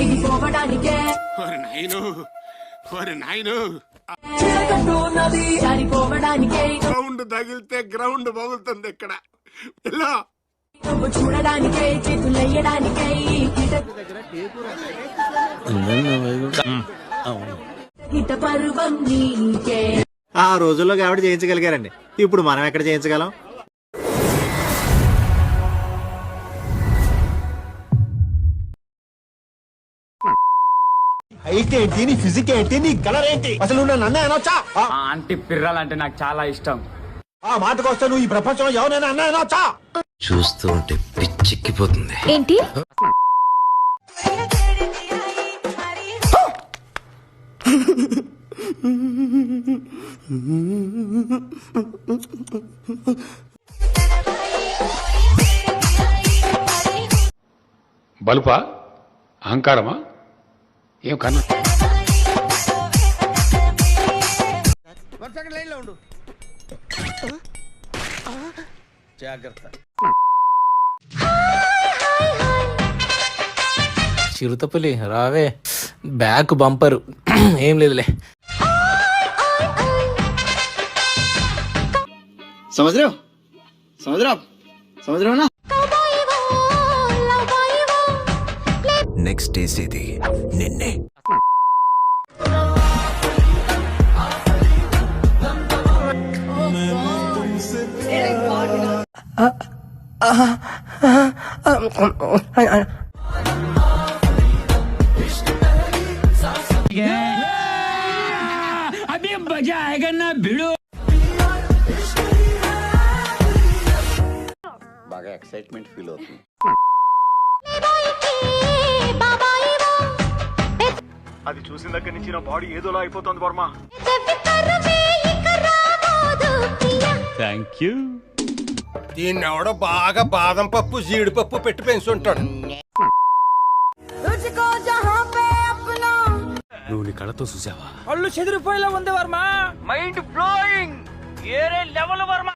తెగిపోవడానికే జారిపోవడానికే ground తగిలితే ground బాగుతుంది ఇక్కడ ఇలా నువ్వు చూడడానికే చేతులయ్యడానికే హిత పర్వం నీకే. ఆ రోజుల్లో కాబట్టి చేయించగలిగారండి. ఇప్పుడు మనం ఎక్కడ చేయించగలం? హైట్ ఏంటి, నీ ఫిజిక్ ఏంటి, నీ కలర్ ఏంటి, అసలు నువ్వు నన్ను అనొచ్చా? ఆంటీ పిర్రాలంటే నాకు చాలా ఇష్టం. ఆ మాటకు వస్తే నువ్వు ఈ ప్రపంచంలో ఎవరైనా అన్న అనొచ్చా? చూస్తూ ఉంటే పిచ్చెక్కిపోతుంది. ఏంటి? బలుపా, అహంకారమా, ఏం కన్నా? జాగ్రత్త. చిరుతపులి రావే, బ్యాక్ బంపరు ఏం లేదులే. సముద్రం సముద్రం సముద్రం నెక్స్ట్ వేసేది నిన్నే. అభి మజా ఆయేగా నా భిడో. బాగా ఎక్సైట్మెంట్ ఫీల్ అవుతుంది. అది చూసిన దగ్గర నుంచి నా బాడీ ఏదోలా అయిపోతుంది వర్మ. Thank you. దీన్ని ఎవడో బాగా బాదం పప్పు జీడిపప్పు పెట్టి పెంచుంటాడు. నువ్వు నీ కళ్ళతో చూసావా? కళ్ళు చెదిరిపోయేలా ఉంది వర్మ. Mind blowing. ఏరే లెవెల్ వర్మ.